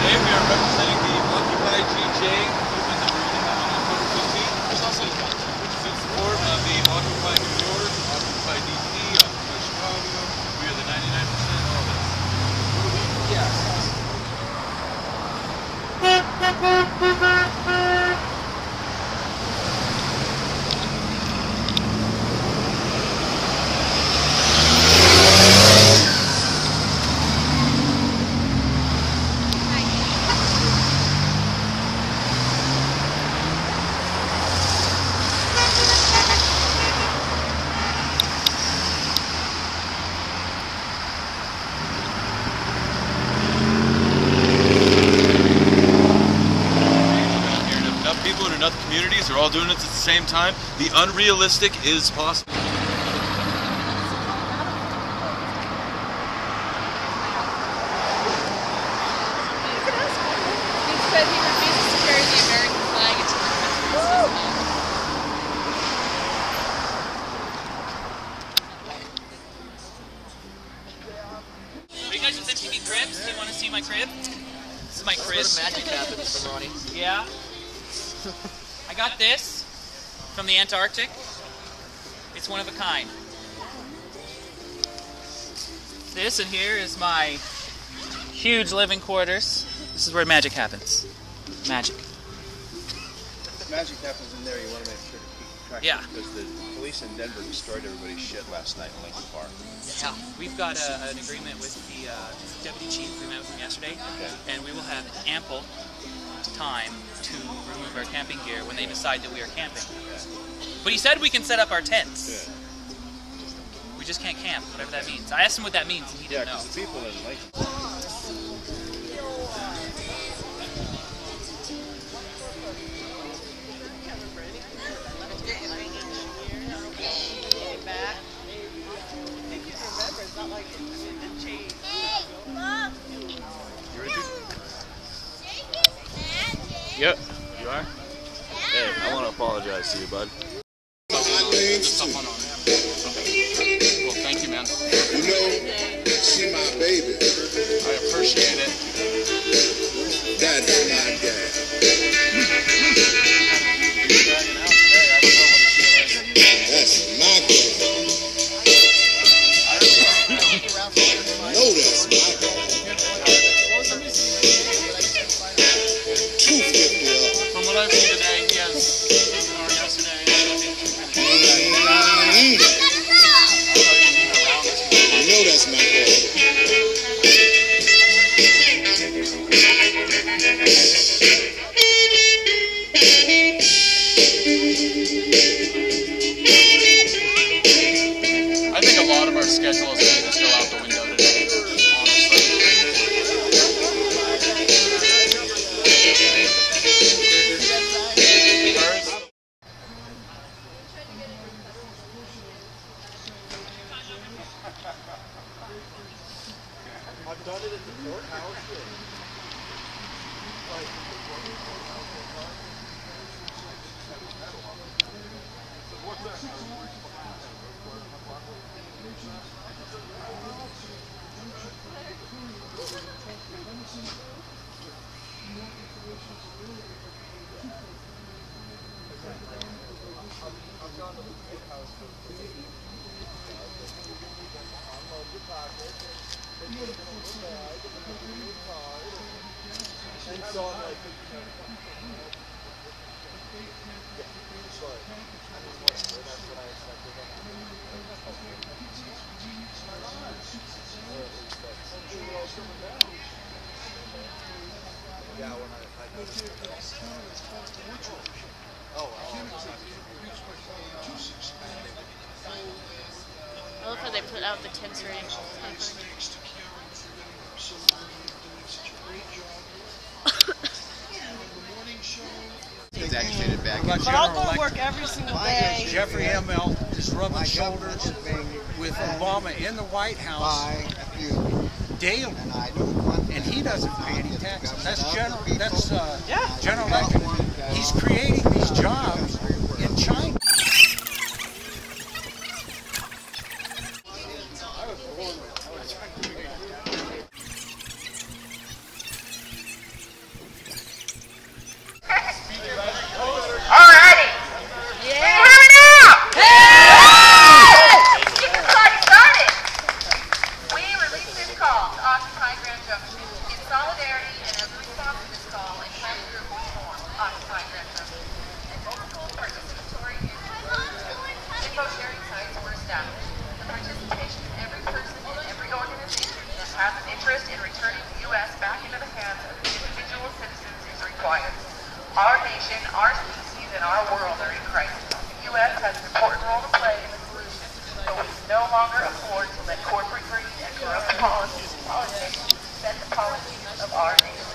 Today we are representing the Occupy GJ movement that we're going to have on October 15th. There's also which is in support of the Occupy New York, Occupy DC, Occupy Chicago. We are the 99%, all this. Yes. People in enough communities are all doing it at the same time. The unrealistic is possible. He said he refuses to carry the American flag until the Christmas season. Are you guys with MTV Cribs? Do you want to see my crib? This is my crib. That's where the magic happens for Ronnie. Yeah. I got this from the Antarctic. It's one of a kind. This in here is my huge living quarters. This is where magic happens. Magic. If magic happens in there, you want to make sure to keep track Yeah. of it, because the police in Denver destroyed everybody's shit last night in Lincoln Park. Yeah. We've got an agreement with the deputy chief. We met with him yesterday, Okay. and we will have ample time to remove our camping gear when they decide that we are camping. But he said we can set up our tents. Yeah. We just can't camp, whatever that means. I asked him what that means, and he Yeah, didn't know. because the people in Lincoln. You ready? Yep. You are? Hey, I want to apologize to you, bud. Well, thank you, man. You know, she my baby. I appreciate it. That's my dad. That's my girl. No, that's my girl. 250 up. From what I've seen today, yes. Or yesterday. You know that's my girl. I think a lot of our schedule is going to just go out the window today, honestly. I've done it at the courthouse. I love how they put out the tents already. It's agitated back. But I'll go to work every single day. Jeffrey ML is rubbing shoulders with Obama in the White House daily, and he doesn't pay any taxes. That's general electric. He's creating these jobs in China. info-sharing sites were established. The participation of every person in every organization that has an interest in returning the U.S. back into the hands of individual citizens is required. Our nation, our species, and our world are in crisis. The U.S. has an important role to play in the solution, but we can no longer afford to let corporate greed and corrupt politics set the policies of our nation.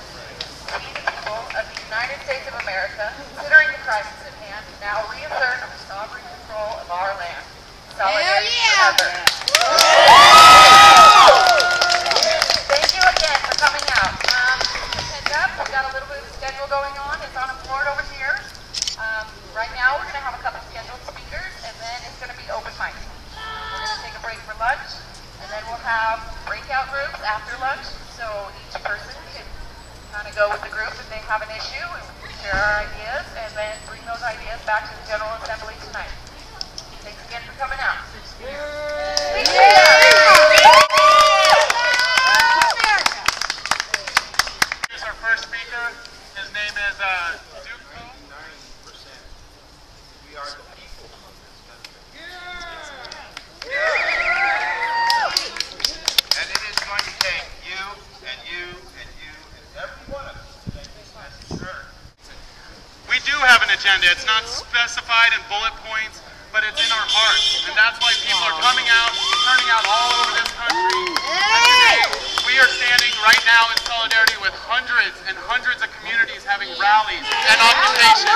We, the people of the United States of America, considering the crisis at hand, now reassert the sovereign control of our land. Solidarity forever. Thank you again for coming out. Heads up, we've got a little bit of a schedule going on. It's on a board over here. Right now, we're going to have a couple scheduled speakers, and then it's going to be open mic. We're going to take a break for lunch, and then we'll have breakout groups after lunch, so each person can kind of go with the group if they have an issue, and we can share our ideas, and then bring those ideas back to the General Assembly tonight. Thanks again for coming out. Here's our first speaker. His name is Duke. 99%. We are the people of this country. And it is going to take you and you and you and every one of us to make this message heard. We do have an agenda. It's not specified in bullet points, but it's in our hearts. And that's why people are coming out, turning out all over this country. And today, we are standing right now in solidarity with hundreds and hundreds of communities having rallies and occupations.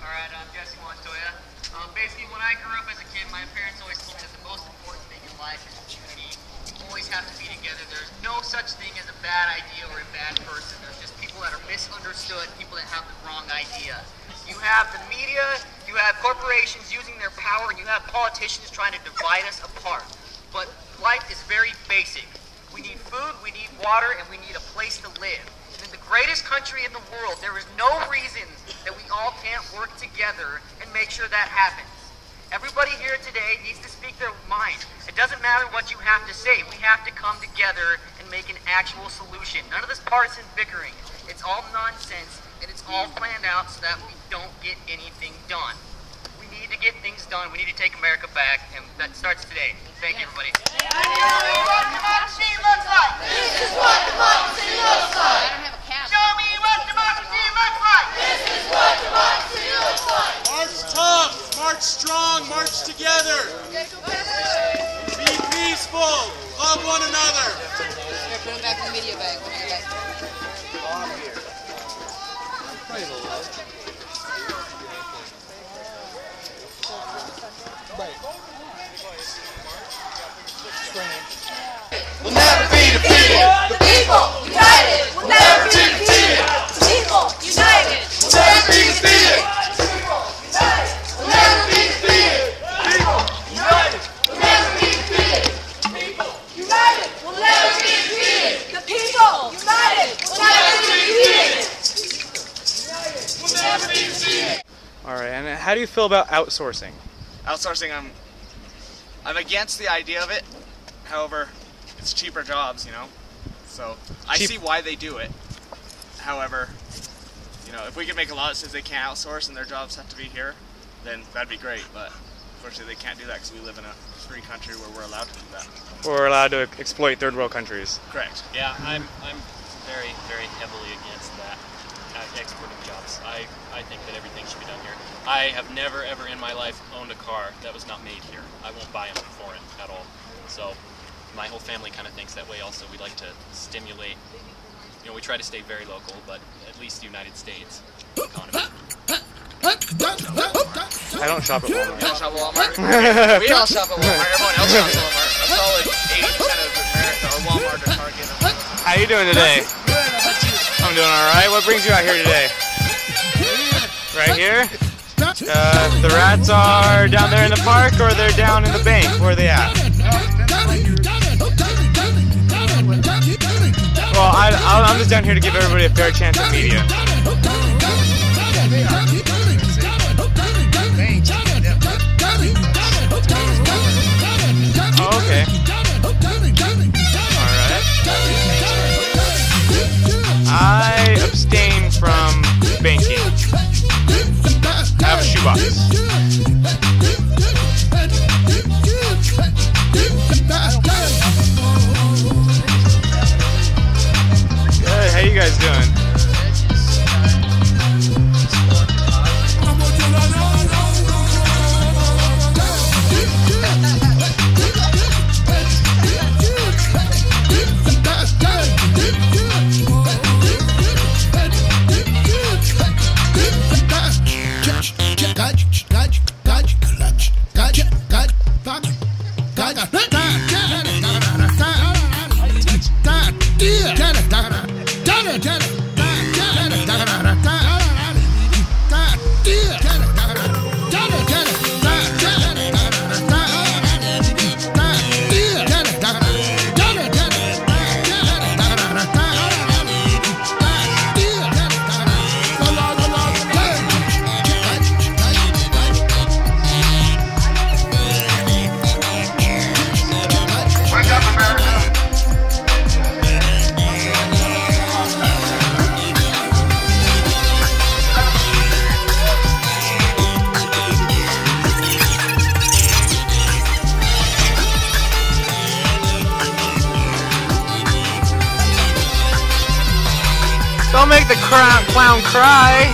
Alright, I'm Jesse Montoya. Basically, when I grew up as a kid, my parents always told me that the most important thing in life is unity. You always have to be together. There's no such thing as a bad idea or a bad person. There's just people that are misunderstood, people that have the wrong idea. You have the media, you have corporations using their power, and you have politicians trying to divide us apart. But life is very basic. We need food, we need water, and we need a place to live. And in the greatest country in the world, there is no reason that we all can't work together and make sure that happens. Everybody here today needs to speak their mind. It doesn't matter what you have to say. We have to come together and make an actual solution. None of this partisan bickering. It's all nonsense, and it's all planned out so that we don't get anything done. We need to get things done. We need to take America back, and that starts today. Thank you, everybody. This is what democracy looks like. This is what democracy looks like. I don't have a cat. Show me what democracy looks like. This is what democracy looks like. March tough, march strong, march together. Be peaceful, love one another. Here, put them back in the media bag. Put them back. We'll never be defeated. The people united will never be defeated. The people united will never be defeated. The people united will never be defeated. The people united will never be defeated. The people united will never be defeated. The people united will never be defeated. All right, and how do you feel about outsourcing? Outsourcing, I'm against the idea of it. However, it's cheaper jobs, you know. So I see why they do it. However, you know, if we can make a law that says they can't outsource and their jobs have to be here, then that'd be great. But unfortunately, they can't do that because we live in a free country where we're allowed to do that. We're allowed to exploit third world countries. Correct. Yeah, I'm very, very heavily against that. Exporting jobs. I think that everything should be done here. I have never ever in my life owned a car that was not made here. I won't buy them foreign at all. So my whole family kind of thinks that way also. We like to stimulate, you know, we try to stay very local, but at least the United States economy. I don't shop at Walmart. You don't shop at Walmart? We all shop at Walmart. Everyone else shops at Walmart. A solid 80% of America are Walmart or Target. How you doing today? I'm doing all right. What brings you out here today? Right here? The rats are down there in the park, or they're down in the bank? Where are they at? Well, I'm just down here to give everybody a fair chance at media. Oh, okay. Alright. I abstain from banking. I have a shoebox. Don't make the clown cry.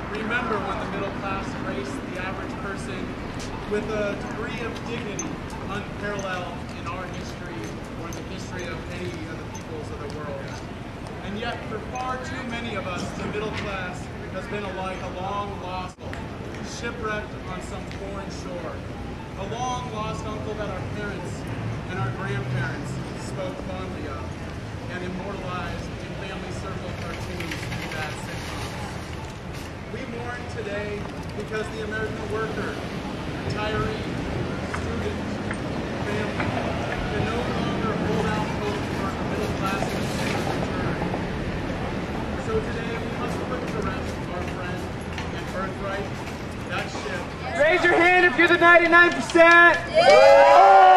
Remember when the middle class embraced the average person with a degree of dignity unparalleled in our history or in the history of any of the peoples of the world. And yet, for far too many of us, the middle class has been like a long-lost uncle, shipwrecked on some foreign shore. A long-lost uncle that our parents and our grandparents spoke fondly of and immortalized in family circle cartoons and bad sitcoms. We mourn today because the American worker, retiree, student, family can no longer hold out hope for a middle class return. So today we must put to rest our friend and birthright, that ship. Raise your hand if you're the 99%! Yeah!